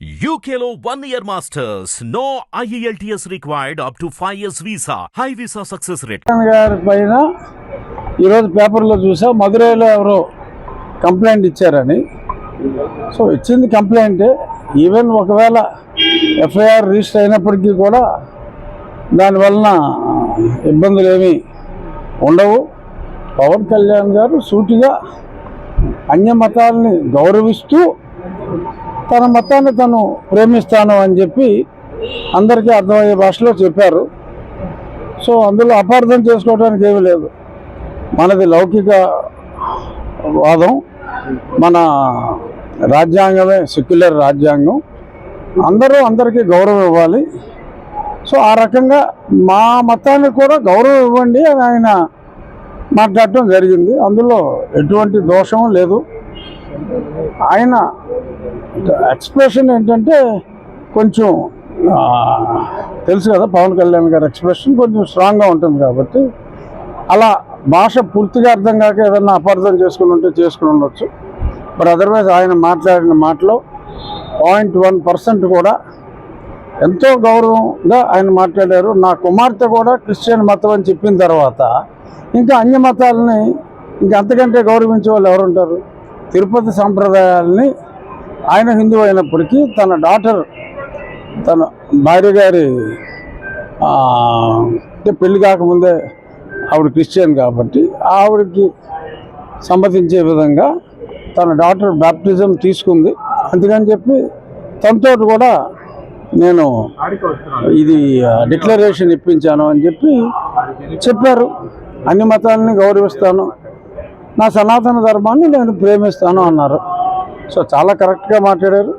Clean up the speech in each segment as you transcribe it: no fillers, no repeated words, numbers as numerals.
UKLO 1 year masters. No IELTS required up to 5 years visa. High visa success rate. గారి పైన ఈరోజు పేపర్లో చూసా మధురైలో ఎవరో కంప్లైంట్ ఇచ్చారని. సో ఇచ్చింది కంప్లైంటే. ఈవెన్ ఒకవేళ ఎఫ్ఐఆర్ రిజిస్టర్ అయినప్పటికీ కూడా దానివలన ఇబ్బందులు ఏమీ ఉండవు. పవన్ కళ్యాణ్ గారు సూటిగా అన్య మతాలని గౌరవిస్తూ తన మతాన్ని తను ప్రేమిస్తాను అని చెప్పి అందరికీ అర్థమయ్యే భాషలో చెప్పారు. సో అందులో అపార్థం చేసుకోవడానికి ఏమీ లేదు. మనది లౌకిక వాదం, మన రాజ్యాంగమే సెక్యులర్ రాజ్యాంగం. అందరికీ గౌరవం ఇవ్వాలి. సో ఆ రకంగా మా మతానికి కూడా గౌరవం ఇవ్వండి అని ఆయన మాట్లాడటం జరిగింది. అందులో ఎటువంటి దోషం లేదు. ఆయన ఎక్స్ప్రెషన్ ఏంటంటే కొంచెం తెలుసు కదా, పవన్ కళ్యాణ్ గారి ఎక్స్ప్రెషన్ కొంచెం స్ట్రాంగ్గా ఉంటుంది కాబట్టి అలా భాష పూర్తిగా అర్థం కాక ఏదన్నా అపార్థం చేసుకుని ఉంటే చేసుకుని ఉండొచ్చు. బట్ అదర్వైజ్ ఆయన మాట్లాడిన మాటలో 0.1% కూడా ఎంతో గౌరవంగా ఆయన మాట్లాడారు. నా కుమార్తె కూడా క్రిస్టియన్ మతం అని చెప్పిన తర్వాత ఇంకా అన్య మతాలని ఇంకా అంతకంటే గౌరవించే వాళ్ళు ఎవరుంటారు? తిరుపతి సాంప్రదాయాలని ఆయన హిందువు అయినప్పటికీ తన డాటర్, తన భార్య గారి పెళ్లి కాకముందే ఆవిడ క్రిస్టియన్ కాబట్టి ఆవిడకి సమ్మతించే విధంగా తన డాటర్ బ్యాప్టిజం తీసుకుంది. అందుకని చెప్పి తనతో కూడా నేను ఇది డిక్లరేషన్ ఇప్పించాను అని చెప్పి చెప్పారు. అన్ని మతాలని గౌరవిస్తాను, నా సనాతన ధర్మాన్ని నేను ప్రేమిస్తాను అన్నారు. సో చాలా కరెక్ట్గా మాట్లాడారు.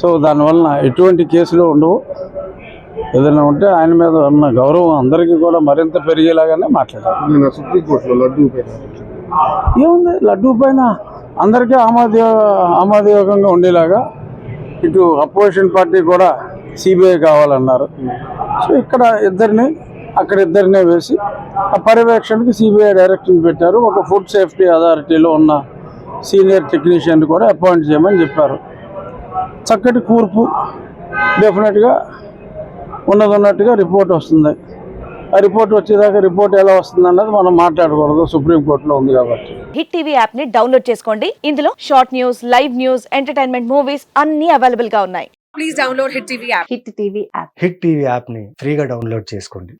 సో దానివలన ఎటువంటి కేసులు ఉండవు. ఏదైనా ఉంటే ఆయన మీద ఉన్న గౌరవం అందరికీ కూడా మరింత పెరిగేలాగానే మాట్లాడారు. ఏముంది, లడ్డూ పైన అందరికీ ఆమోదయోగంగా ఉండేలాగా ఇటు అపోజిషన్ పార్టీ కూడా సిబిఐ కావాలన్నారు. సో ఇక్కడ ఇద్దరిని అక్కడ ఇద్దరినే వేసి ఆ పర్యవేక్షణకి సిబిఐ డైరెక్టర్ని పెట్టారు. ఒక ఫుడ్ సేఫ్టీ అథారిటీలో ఉన్న సీనియర్ టెక్నీషియన్ కూడా అపాయింట్ చేయమని చెప్పారు. చక్కటి కూర్పు, డెఫినెట్గా ఉన్నట్టుగా రిపోర్ట్ వస్తుంది. ఆ రిపోర్ట్ వచ్చేదాకా రిపోర్ట్ ఎలా వస్తుంది అన్నది మనం మాట్లాడకూడదు, సుప్రీంకోర్టులో ఉంది కాబట్టి. హిట్ టీవీ యాప్ ని డౌన్లోడ్ చేసుకోండి. ఇందులో short news, live news, entertainment movies అన్ని అవైలబుల్ గా ఉన్నాయి. Please download Hit TV app. Hit TV app. Hit TV యాప్ని ఫ్రీగా డౌన్లోడ్ చేసుకోండి.